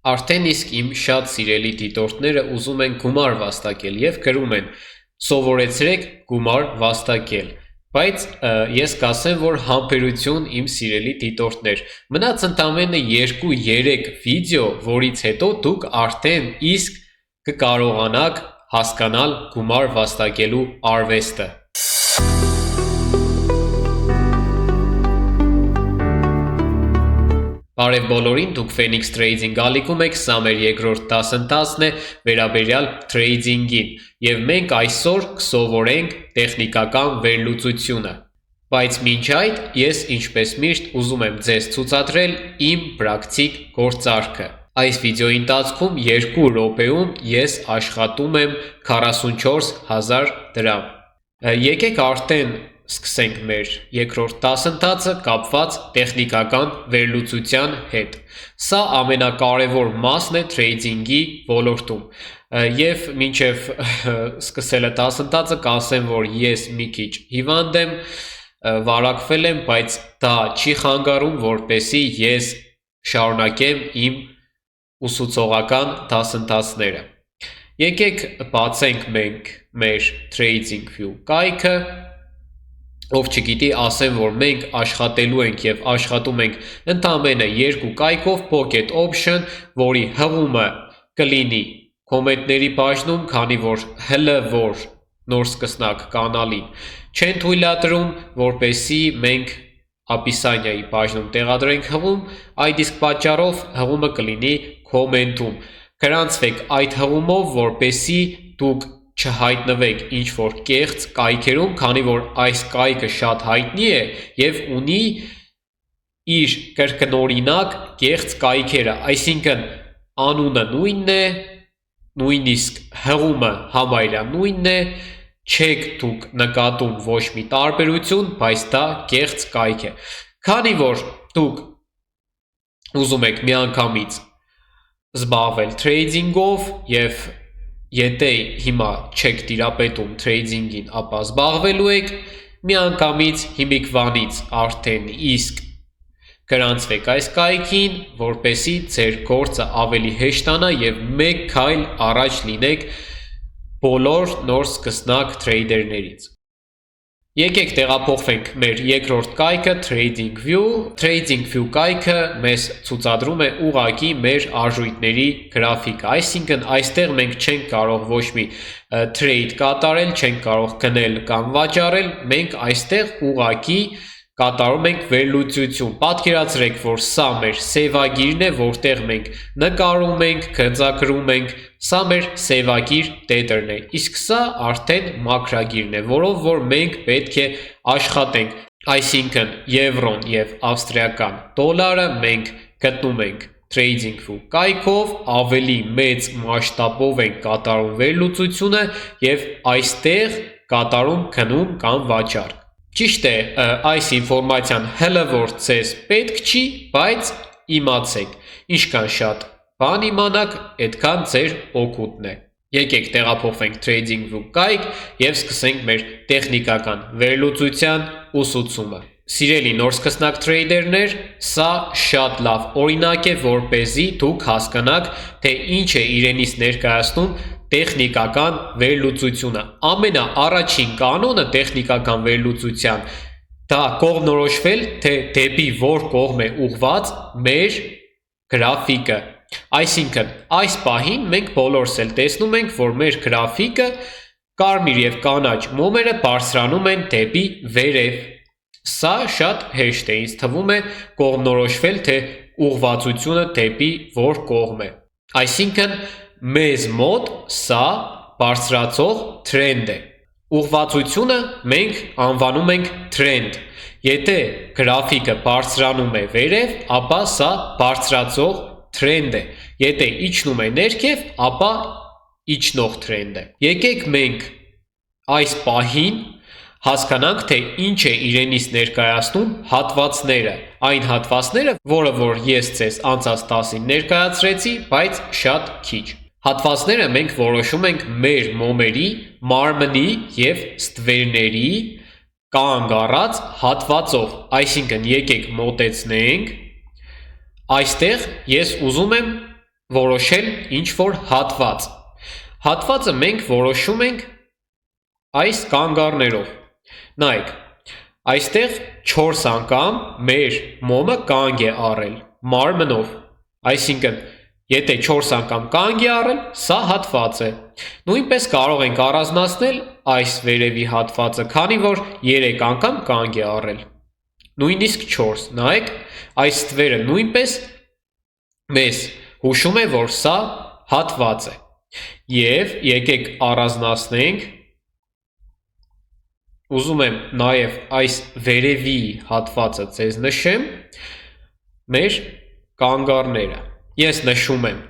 Արդեն իսկ իմ շատ սիրելի դիտորդները ուզում են գումար վաստակել և գրում են «Սովորեցրեք գումար վաստակել», բայց ես կասեմ, որ համբերություն իմ սիրելի դիտորդներ, մնաց ընդամենը 2-3 վիդեո, որից հետո դուք արդեն իսկ կկարողանաք հասկանալ գումար վաստակելու արվեստը։ Բարև բոլորին, դուք Phoenix Trading ալիքում եք, սա մեր երկրորդ դասընթացն է վերաբերյալ թրեյդինգին, և մենք այսօր կսովորենք տեխնիկական վերլուծությունը, բայց մինչ այդ ես ինչպես միշտ ուզում եմ ձեզ ցուցադրել իմ պրակտիկ գործարքը։ Այս վիդեոյի ընթացքում 2 րոպեում ես աշխատում եմ 44,000 դրամ։ Եկեք արդեն սկսենք մեր երկրորդ դասընթացը կապված տեխնիկական վերլուծության հետ։ Սա ամենակարևոր մասն է թրեյդինգի ոլորտում, և մինչև սկսելը դասընթացը կասեմ, որ ես մի քիչ հիվանդ եմ, վարակվել եմ, բայց դա չի խանգարում, որպեսզի ես շարունակեմ իմ ուսուցողական դասընթացները։ Եկեք բացենք մենք մեր TradingView կայքը, ով չգիտի, ասեմ, որ մենք աշխատելու ենք և աշխատում ենք ընդամենը 2 կայքով Pocket Option, որի հղումը կլինի կոմենտների բաժնում, քանի որ որ նոր սկսնակ կանալին չեն թույլատրում, որպեսզի մենք ապիսանիայի բաժնում տեղադրենք հղում, այդ իսկ պատճառով հղումը կլինի կոմենտում։ Գրանցվեք այդ հղումով, որպեսզի դուք չհայտնվեք ինչ-որ կեղծ կայքերում, քանի որ այս կայքը շատ հայտնի է և ունի իր կրկնօրինակ կեղծ կայքերը, այսինքն անունը նույնն է, նույնիսկ հղումը համարյա նույնն է, չեք դուք նկատում ոչ մի տարբերություն, բայց դա կեղծ կայք է։ Քանի որ դուք ուզում եք միանգամից զբաղվել թրեյդինգով և եթե հիմա չեք տիրապետում թրեյդինգին, ապա զբաղվելու եք, միանգամից հիմիկվանից արդեն իսկ գրանցվեք այս կայքին, որպեսզի ձեր գործը ավելի հեշտանա և մեկ քայլ առաջ լինեք բոլոր նոր սկսնակ թրեյդերներից։ Եկեք տեղափոխվենք մեր երկրորդ կայքը TradingView։ TradingView կայքը մեզ ցուցադրում է ուղղակի մեր արժույթների գրաֆիկը, այսինքն այստեղ մենք չենք կարող ոչ մի trade կատարել, չենք կարող գնել կամ վաճառել, մենք այստեղ ուղղակի կատարում ենք վերլուծություն։ Պատկերացրեք, որ սա մեր սևագիրն է, որտեղ մենք նկարում ենք, գծագրում ենք, սա մեր սևագիր տետրն է, իսկ սա արդեն մաքրագիրն է, որով որ մենք պետք է աշխատենք, այսինքն եվրոն և ավստրիական դոլարը մենք գտնում ենք TradingView կայքով, ավելի մեծ մասշտաբով ենք կատարում վերլուծությունը և այստեղ կատարում գնում կամ վաճառք։ Ճիշտ է, այս ինֆորմացիան հələ որ ձեզ պետք չի, բայց իմացեք, ինչքան շատ բան իմանաք, այդքան ձեր օգուտն է։ Եկեք տեղափոխվենք TradingView կայք և սկսենք մեր տեխնիկական վերլուծության ուսուցումը։ Սիրելի նոր սկսնակ թրեյդերներ, սա շատ լավ օրինակ է, որպեսզի դուք հասկանաք, թե ինչ է իրենից ներկայացնում տեխնիկական վերլուծությունը։ Ամենաառաջին կանոնը տեխնիկական վերլուծության դա կողմնորոշվել, թե դեպի որ կողմ է ուղղված մեր գրաֆիկը։ Այսինքն, այս պահին մենք բոլորս էլ տեսնում ենք, որ մեր գրաֆիկը կարմիր և կանաչ մոմերը բարձրանում են դեպի վերև։ Սա շատ հեշտ է, ինձ թվում է կողմնորոշվել, թե ուղղվածությունը դեպի որ կողմ է։ Այսինքն, մեզ մոտ սա բարձրացող թրենդ է։ Ուղղվածությունը մենք անվանում ենք թրենդ։ Եթե գրաֆիկը բարձրանում է վերև, ապա սա բարձրացող թրենդ է։ Եթե իջնում է ներքև, ապա իջնող թրենդ է։ Եկեք մենք այս պահին հասկանանք, թե ինչ է իրենից ներկայացնում հատվածները, այն հատվածները, որը որ ես ձեզ անցած դասին ներկայացրեցի, բայց շատ քիչ։ Հատվածները մենք որոշում ենք մեր մոմերի, մարմնի և ստվերների կանգ առած հատվածով, այսինքն եկեք մոտեցնենք, այստեղ ես ուզում եմ որոշել ինչ-որ հատված։ Հատվածը մենք որոշում ենք այս կանգառներով։ Նայեք, այստեղ 4 անգամ մեր մոմը կանգ է առել մարմնով, այսինքն եթե 4 անգամ կանգ է առել, սա հատված է։ Նույնպես կարող ենք առանձնացնել այս վերևի հատվածը, քանի որ 3 անգամ կանգ է առել։ Նույնիսկ 4, նայեք, այս թվերը նույնպես մեզ հուշում է, որ սա հատված է։ Եվ եկեք առանձնացնենք, ուզում եմ նաև այս վերևի հատվածը ձեզ նշեմ, մեր կանգառները։ Ես նշում եմ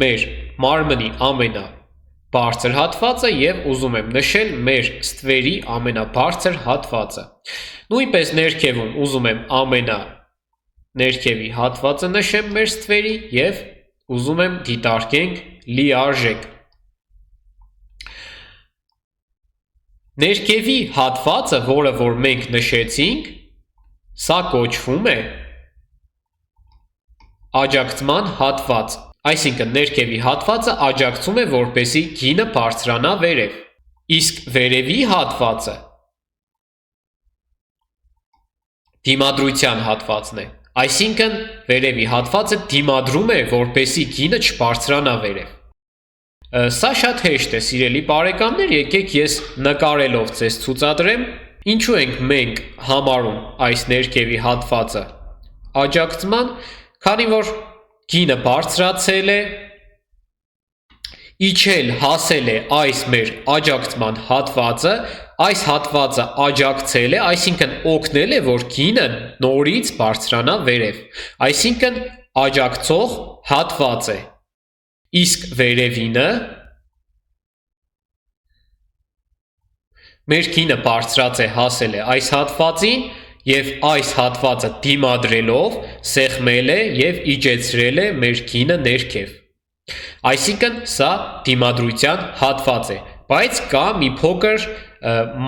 մեր մարմնի ամենաբարձր հատվածը և ուզում եմ նշել մեր ստվերի ամենաբարձր հատվածը։ Նույնպես ներքևում ուզում եմ ամենաներքևի հատվածը նշեմ մեր ստվերի և ուզում եմ դիտարկենք լիարժեք։ Ներքևի հատվածը, որը որ մենք նշեցինք, սա կոչվում է աջակցման հատված, այսինքն ներքևի հատվածը աջակցում է, որպեսզի գինը բարձրանա վերև, իսկ վերևի հատվածը դիմադրության հատվածն է, այսինքն վերևի հատվածը դիմադրում է, որպեսզի գինը չբարձրանա վերև։ Սա շատ հեշտ է, սիրելի բարեկամներ, եկեք ես նկարելով ձեզ ցուցադրեմ, ինչու ենք մենք համարում այս ներքևի հատվածը աջակցման, քանի որ գինը բարձրացել է, իջել հասել է այս մեր աջակցման հատվածը, այս հատվածը աջակցել է, այսինքն օգնել է, որ գինը նորից բարձրանա վերև, այսինքն աջակցող հատված է, իսկ վերևինը մեր գինը բարձրացել է հասել է այս հատվածին և այս հատվածը դիմադրելով սեղմել է և իջեցրել է մեր գինը ներքև, այսինքն սա դիմադրության հատված է, բայց կա մի փոքր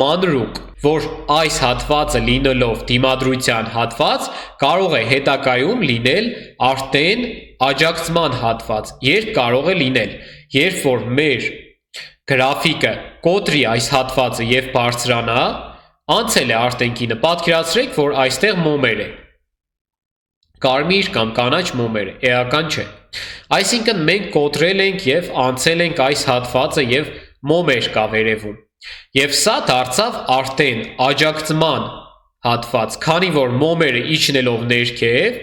մանրուք, որ այս հատվածը լինելով դիմադրության հատված կարող է հետագայում լինել արդեն աջակցման հատված, երբ կարող է լինել, երբ որ մեր գրաֆիկը կոտրի այս հատվածը և բարձրանա, անցել է արդեն գինը, պատկերացրեք, որ այստեղ մոմեր է, կարմիր կամ կանաչ մոմեր է, էական չէ, այսինքն մենք կոտրել ենք և անցել ենք այս հատվածը և մոմեր կա վերևում, և սա դարձավ արդեն աջակցման հատված, քանի որ մոմերը իջնելով ներքև,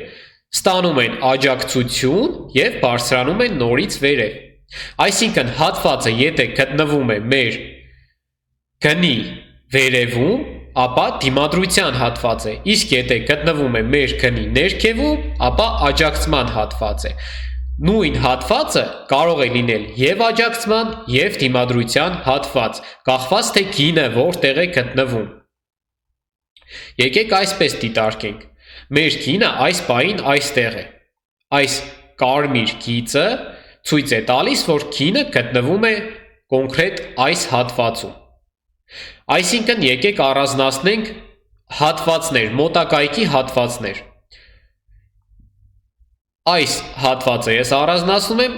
ստանում են աջակցություն և բարձրանում են նորից վերև, այսինքն հատվածը եթե գտնվում է մեր գնի վերևում, ապա դիմադրության հատված է, իսկ եթե գտնվում է մեր գնի ներքևում, ապա աջակցման հատված է, նույն հատվածը կարող է լինել և աջակցման և դիմադրության հատված, կախված թե գինը որտեղ է գտնվում։ Եկեք այսպես դիտարկենք, մեր գինը այս պահին այստեղ է, այս կարմիր գիծը ցույց է տալիս, որ գինը գտնվում է կոնկրետ այս հատվածում, այսինքն եկեք առանձնացնենք հատվածներ, մոտակայքի հատվածներ, այս հատվածը ես առանձնացնում եմ,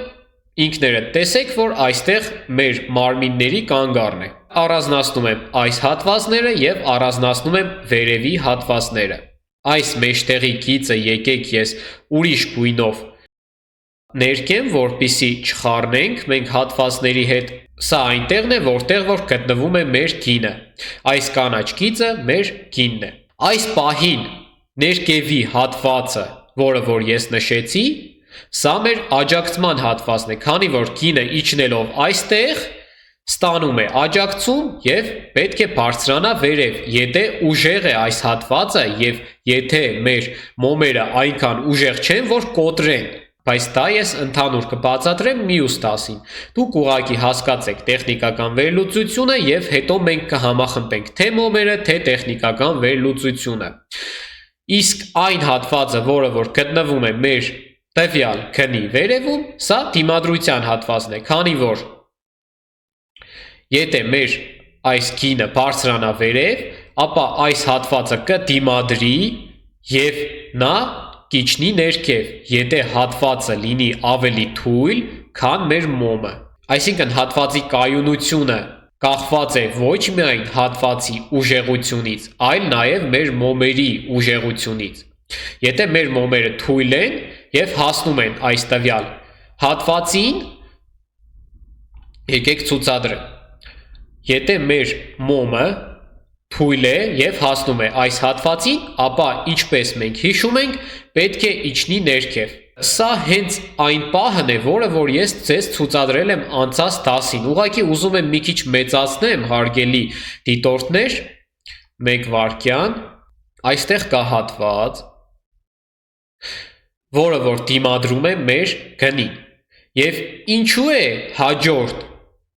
ինքներդ տեսեք, որ այստեղ մեր մարմինների կանգառն է, առանձնացնում եմ այս հատվածները և առանձնացնում եմ վերևի հատվածները, այս մեջտեղի գիծը եկեք ես ուրիշ գույնով ներկեմ, որպեսզի չխառնենք մենք հատվածների հետ, սա այնտեղն է, որտեղ որ գտնվում է մեր գինը, այս կանաչ գիծը մեր գինն է, այս պահին ներկևի հատվածը, որը որ ես նշեցի, սա մեր աջակցման հատվածն է, քանի որ գինը իջնելով այստեղ ստանում է աջակցում և պետք է բարձրանա վերև, եթե ուժեղ է այս հատվածը և եթե մեր մոմերը այնքան ուժեղ չեն, որ կոտրեն, բայց դա ես ընդհանուր կբացատրեմ մյուս դասին, դուք ուղղակի հասկացեք տեխնիկական վերլուծությունը և հետո մենք կհամախմբենք թե մոմերը, թե տեխնիկական վերլուծությունը, իսկ այն հատվածը, որը որ գտնվում է մեր տվյալ գնի վերևում, սա դիմադրության հատվածն է, քանի որ եթե մեր այս գինը բարձրանա վերև, ապա այս հատվածը կդիմադրի և նա կիջնի ներքև, եթե հատվածը լինի ավելի թույլ, քան մեր մոմը։ Այսինքն հատվածի կայունությունը կախված է ոչ միայն հատվածի ուժեղությունից, այլ նաև մեր մոմերի ուժեղությունից։ Եթե մեր մոմերը թույլ են և հասնում են այս տվյալ հատվածին, եկեք ցուցադրեմ։ Եթե մեր մոմը թույլ է և հասնում է այս հատվածին, ապա ինչպես մենք հիշում ենք, պետք է իջնի ներքև։ Սա հենց այն պահն է, որը որ ես ձեզ ցուցադրել եմ անցած դասին։ Ուղղակի ուզում եմ մի քիչ մեծացնեմ, հարգելի դիտորդներ, 1 վայրկյան, այստեղ կա հատված, որը որ դիմադրում է մեր գնին։ Եվ ինչու է հաջորդ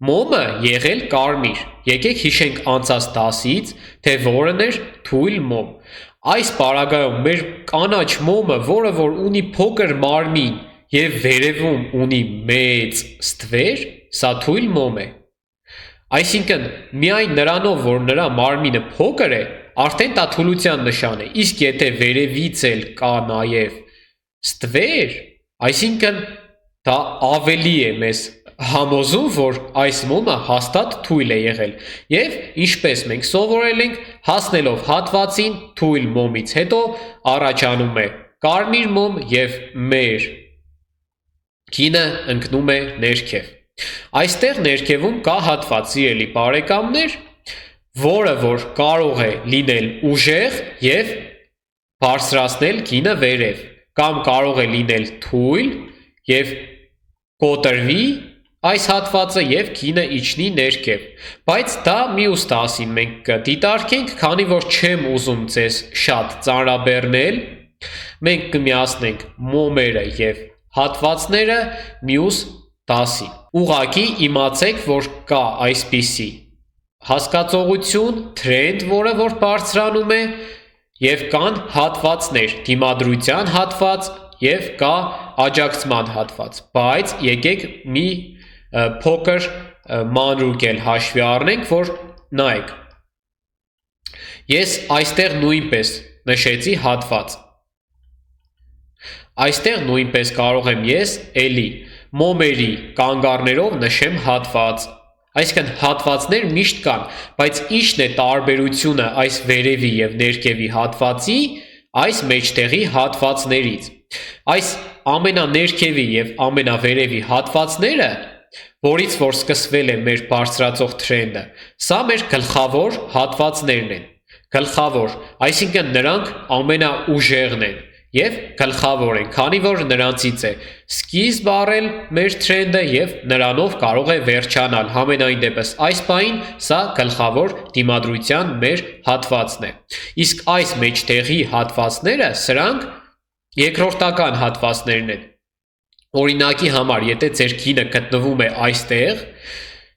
մոմը եղել կարմիր։ Եկեք հիշենք անցած դասից, թե որն էր թույլ մոմ։ Այս պարագայում մեր կանաչ մոմը, որը որ ունի փոքր մարմին և վերևում ունի մեծ ստվեր, սա թույլ մոմ է։ Այսինքն միայն նրանով, որ նրա մարմինը փոքր է, արդեն դա թուլության նշան է, իսկ եթե վերևից էլ կա նաև ստվեր, այսինքն դա ավելի է մեզ համոզում, որ այս մոմը հաստատ թույլ է եղել։ Եվ ինչպես մենք սովորել ենք, հասնելով հատվածին թույլ մոմից հետո առաջանում է կարմիր մոմ և մեր գինը ընկնում է ներքև։ Այստեղ ներքևում կա հատված, սիրելի բարեկամներ, որը որ կարող է լինել ուժեղ և բարձրացնել գինը վերև, կամ կարող է լինել թույլ և կոտրվի այս հատվածը և գինը իջնի ներքև, բայց դա մյուս դասին մենք կդիտարկենք, քանի որ չեմ ուզում ձեզ շատ ծանրաբեռնել, մենք կմիացնենք մոմերը և հատվածները մյուս դասին։ Ուղղակի իմացեք, որ կա այսպիսի հասկացողություն, թրենդ, որը որ բարձրանում է, և կան հատվածներ, դիմադրության հատված և կա աջակցման հատված, բայց եկեք մի փոքր մանրուք էլ հաշվի առնենք, որ նայեք, ես այստեղ նույնպես նշեցի հատված, այստեղ նույնպես կարող եմ ես էլի մոմերի կանգառներով նշեմ հատված, այսինքն հատվածներ միշտ կան, բայց ի՞նչն է տարբերությունը այս վերևի և ներքևի հատվածի այս մեջտեղի հատվածներից։ Այս ամենաներքևի և ամենավերևի հատվածները, որից որ սկսվել է մեր բարձրացող թրենդը, սա մեր գլխավոր հատվածներն են, գլխավոր, այսինքն նրանք ամենաուժեղն են և գլխավոր են, քանի որ նրանցից է սկիզբ առել մեր թրենդը և նրանով կարող է վերջանալ, համենայն դեպս այս պահին սա գլխավոր դիմադրության մեր հատվածն է, իսկ այս մեջտեղի հատվածները սրանք երկրորդական հատվածներն են։ Օրինակի համար, եթե ձեր գինը գտնվում է այստեղ,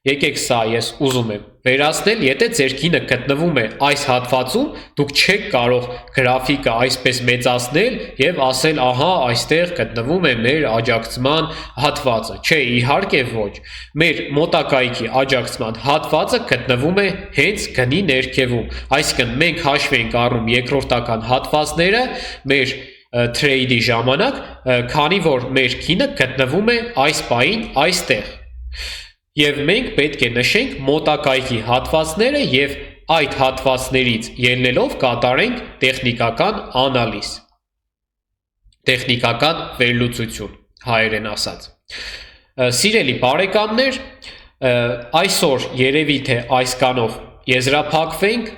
եկեք սա ես ուզում եմ վերացնել, եթե ձեր գինը գտնվում է այս հատվածում, դուք չեք կարող գրաֆիկը այսպես մեծացնել և ասել, ահա այստեղ գտնվում է մեր աջակցման հատվածը, չէ, իհարկե ոչ, մեր մոտակայքի աջակցման հատվածը գտնվում է հենց գնի ներքևում, այսինքն մենք հաշվի ենք առնում երկրորդական հատվածները մեր թրեյդի ժամանակ, քանի որ մեր գինը գտնվում է այս պահին այստեղ։ Եվ մենք պետք է նշենք մոտակայքի հատվածները և այդ հատվածներից ելնելով կատարենք տեխնիկական անալիզ, տեխնիկական վերլուծություն, հայերեն ասած։ Սիրելի բարեկամներ, այսօր երևի թե այսքանով եզրափակվենք,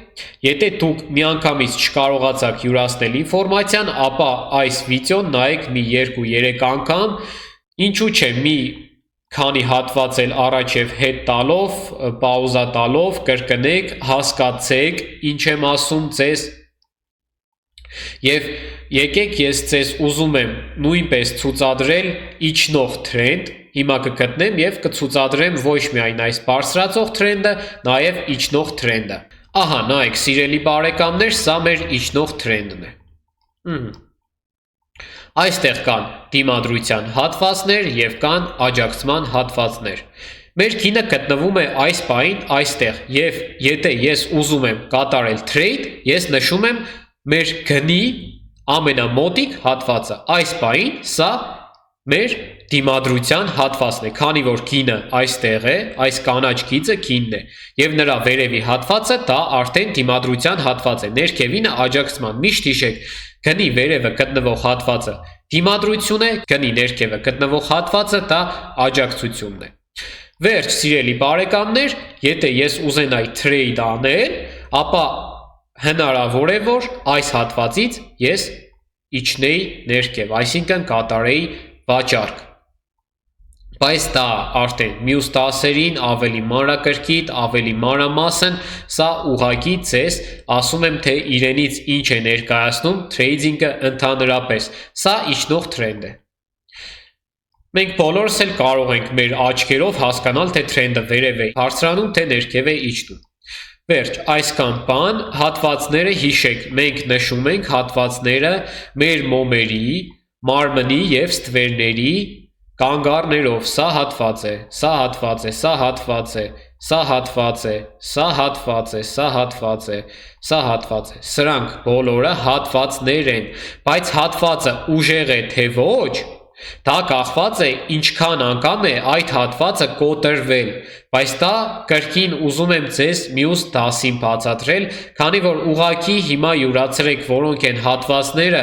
եթե դուք միանգամից չկարողացաք յուրացնել ինֆորմացիան, ապա այս վիդեոն նայեք մի 2-3 անգամ, ինչու չէ մի քանի հատված էլ առաջ և հետ տալով, պաուզա տալով, կրկնեք, հասկացեք, ինչ եմ ասում ձեզ, և եկեք ես ձեզ ուզում եմ նույնպես ցուցադրել իջնող թրենդ, հիմա կգտնեմ և կցուցադրեմ ոչ միայն այս բարձրացող թրենդը, նաև իջնող թրենդը։ Ահա, նայեք, սիրելի բարեկամներ, սա մեր իջնող թրենդն է։ Այստեղ կան դիմադրության հատվածներ և կան աջակցման հատվածներ։ Մեր գինը գտնվում է այս պահին այստեղ, և եթե ես ուզում եմ կատարել թրեյդ, ես նշում եմ մեր գնի ամենամոտիկ հատվածը։ Այս բային սա մեր դիմադրության հատվածն է, քանի որ գինը այստեղ է, այս կանաչ գիծը գինն է, եւ նրա վերևի հատվածը դա արդեն դիմադրության հատված է, ներքևինը աջակցման։ Միշտ հիշեք, գնի վերևը գտնվող հատվածը դիմադրություն է, գնի ներքևը գտնվող հատվածը դա աջակցությունն է։ Վերջ, սիրելի բարեկամներ, եթե ես ուզենայի trade անել, ապա հնարավոր է, որ այս հատվածից ես իջնեի ներքև, այսինքն կատարեի վաճառք։ Բայց դա արդեն մյուս դասերին ավելի մանրակրկիտ, ավելի մանրամասն, սա ուղղակի ձեզ ասում եմ, թե իրենից ինչ է ներկայացնում trading-ը ընդհանրապես, սա իջնող trend է։ Մենք բոլորս էլ կարող ենք մեր աչքերով հասկանալ, թե trend-ը վերև է բարձրանում, թե ներքև է իջնում։ Վերջ, այսքան բան, հատվածները հիշեք, մենք նշում ենք հատվածները մեր մոմերի, մարմնի և ստվերների կանգառներով, սա հատված է, սա հատված է, սա հատված է, սա հատված է, սա հատված է, սա հատված է, սա հատված է, սրանք բոլորը հատվածներ են, բայց հատվածը ուժեղ է թե ոչ, դա կախված է ինչքան անգամ է այդ հատվածը կոտրվել, բայց դա կրկին ուզում եմ ձեզ մյուս դասին բացատրել, քանի որ ուղղակի հիմա յուրացրեք որոնք են հատվածները,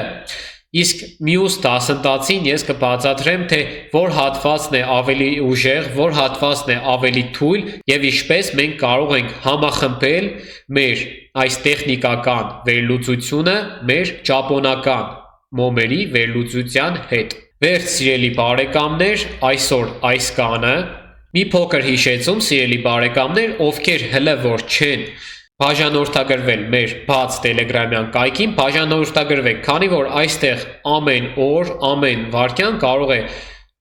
իսկ մյուս դասընթացին ես կբացատրեմ, թե որ հատվածն է ավելի ուժեղ, որ հատվածն է ավելի թույլ եւ ինչպես մենք կարող ենք համախմբել մեր այս տեխնիկական վերլուծությունը մեր ճապոնական մոմերի վերլուծության հետ։ Վերջ, սիրելի բարեկամներ, այսօր այս կանը մի փոքր հիշեցում, սիրելի բարեկամներ, ովքեր հլը որ չեն բաժանորդագրվել մեր բաց տելեգրամյան կայքին, բաժանորդագրվեք, քանի որ այստեղ ամեն օր, ամեն վայրկյան կարող է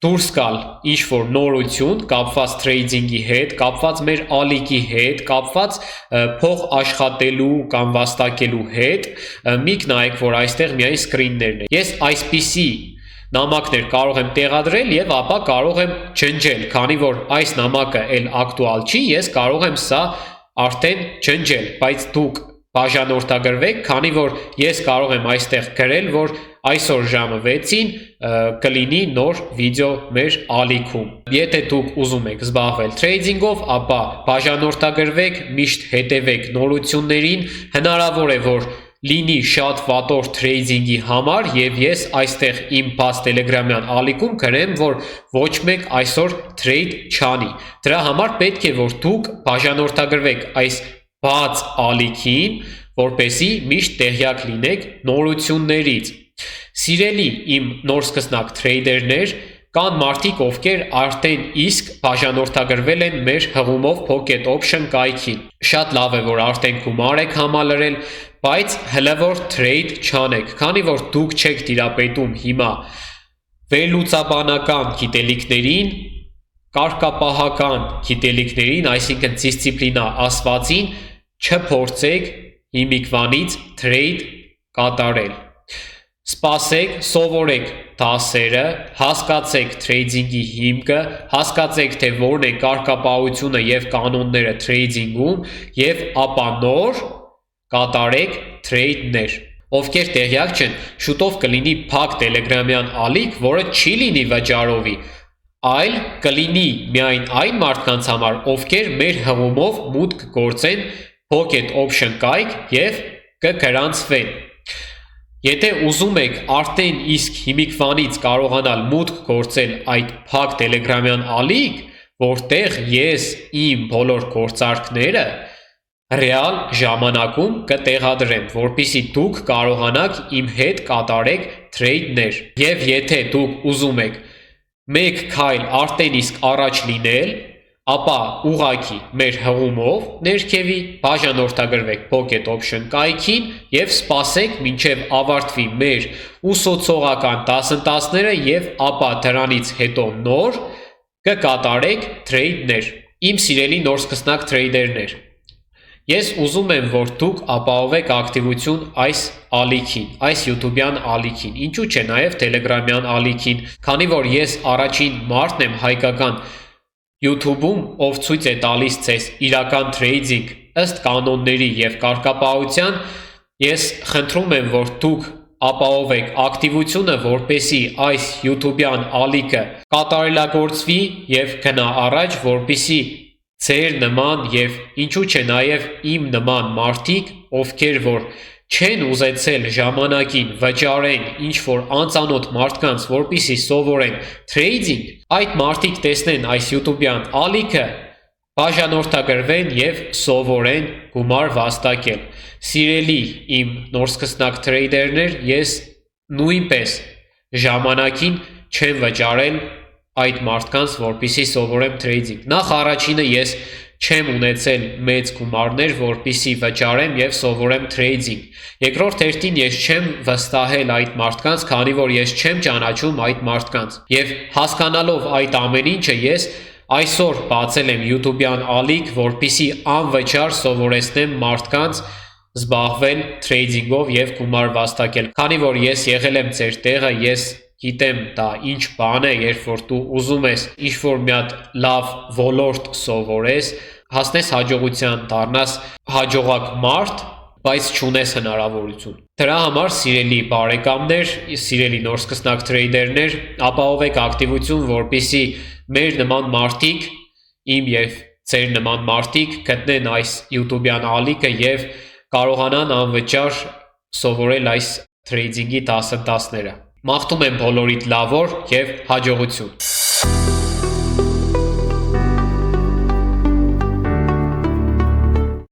դուրս գալ ինչ-որ նորություն կապված trading-ի հետ, կապված մեր ալիքի հետ, կապված փող աշխատելու կամ վաստակելու հետ, միք նայեք, որ այստեղ միայն սկրիններն են։ Ես այսպիսի նամակներ կարող եմ տեղադրել եւ ապա կարող եմ ջնջել, քանի որ այս նամակը էլ ակտուալ չի, ես կարող եմ սա արդեն ջնջել, բայց դուք բաժանորդագրվեք, քանի որ ես կարող եմ այստեղ գրել, որ այսօր ժամը 6-ին կլինի նոր վիդեո մեր ալիքում։ Եթե դուք ուզում եք զբաղվել trading-ով, ապա բաժանորդագրվեք, միշտ հետևեք նորություններին, հնարավոր է, որ լինի շատ վատոր trading-ի համար եւ ես այստեղ իմ բաց տելեգրամյան ալիքում գրեմ, որ ոչ մեկ այսօր trade չանի։ Դրա համար պետք է, որ դուք բաժանորդագրվեք այս բաց ալիքին, որպեսզի միշտ տեղյակ լինեք նորություններից։ Սիրելի իմ նոր սկսնակ թրեյդերներ, կան մարդիկ, ովքեր արդեն իսկ բաժանորդագրվել են մեր հղումով Pocket Option կայքին։ Շատ լավ է, որ արդեն գումար եք համալրել, բայց հլը որ trade չանեք, քանի որ դուք չեք տիրապետում հիմա վերլուծաբանական գիտելիքներին, կարգապահական գիտելիքներին, այսինքն դիսցիպլինա ասվածին, չփորձեք հիմիկվանից trade կատարել։ Սպասեք, սովորեք դասերը, հասկացեք trading-ի հիմքը, հասկացեք, թե որն է կարգապահությունը եւ կանոնները trading-ում եւ ապա նոր կատարեք trade-ներ։ Ովքեր տեղյակ չեն, շուտով կլինի փակ տելեգրամյան ալիք, որը չի լինի վճարովի, այլ կլինի միայն այն մարդկանց համար, ովքեր մեր հղումով մուտք գործեն Pocket Option կայք եւ կգրանցվեն։ Եթե ուզում եք արդեն իսկ հիմիկվանից կարողանալ մուտք գործել այդ փակ տելեգրամյան ալիք, որտեղ ես իմ բոլոր գործարքները ռեալ ժամանակում կտեղադրեմ, որպեսզի դուք կարողանաք իմ հետ կատարեք trade-ներ։ Եվ եթե դուք ուզում եք մեկ քայլ արդեն իսկ առաջ լինել, ապա ուղղակի մեր հղումով ներքևի բաժանորդագրվեք Pocket Option կայքին եւ սպասեք մինչեւ ավարտվի մեր ուսուցողական դասընթացները եւ ապա դրանից հետո նոր կկատարեք trade-ներ։ Իմ սիրելի նոր սկսնակ trade-երներ, ես ուզում եմ, որ դուք ապահովեք ակտիվություն այս ալիքին, այս YouTube-յան ալիքին, ինչու՞ չէ նաեւ Telegram-յան ալիքին, քանի որ ես առաջին մարդն եմ հայկական YouTube-ում, ով ցույց է տալիս ձեզ իրական trading ըստ կանոնների եւ կարգապահության, ես խնդրում եմ, որ դուք ապահովեք ակտիվությունը, որպեսզի այս YouTube-յան ալիքը կատարելագործվի եւ գնա առաջ, որպեսզի ձեր նման եւ ինչու՞ չէ նաեւ իմ նման մարդիկ, ովքեր որ չեն ուզեցել ժամանակին վճարեն ինչ-որ անծանոթ մարդկանց, որպեսզի սովորեն թրեյդինգ, այդ մարդիկ տեսնեն այս YouTube-յան ալիքը, բաժանորդագրվեն եւ սովորեն գումար վաստակել։ Սիրելի իմ նոր սկսնակ թրեյդերներ, ես նույնպես ժամանակին չեմ վճարել այդ մարդկանց, որպեսզի սովորեմ թրեյդինգ։ Նախ առաջինը ես չեմ ունեցել մեծ գումարներ, որպեսզի վճարեմ եւ սովորեմ թրեյդինգ։ Երկրորդ հերթին ես չեմ վստահել այդ մարդկանց, քանի որ ես չեմ ճանաչում այդ մարդկանց։ Եվ հասկանալով այդ ամեն ինչը, ես այսօր բացել եմ YouTube-յան ալիք, որպեսզի անվճար սովորեցնեմ մարդկանց զբաղվել թրեյդինգով եւ գումար վաստակել։ Քանի որ ես եղել եմ ձեր տեղը, ես գիտեմ դա ինչ բան է, երբ որ դու ուզում ես ինչ-որ մի հատ լավ ոլորտ սովորես, հասնես հաջողության, դառնաս հաջողակ մարդ, բայց չունես հնարավորություն։ Դրա համար, սիրելի բարեկամներ, սիրելի նոր սկսնակ թրեյդերներ, ապահովեք ակտիվություն, որպեսզի մեր նման մարդիկ, իմ եւ ձեր նման մարդիկ գտնեն այս YouTube-յան ալիքը եւ կարողանան անվճար սովորել այս թրեյդինգի դասընթացները։ Մաղթում եմ բոլորիդ լավ օր եւ հաջողություն։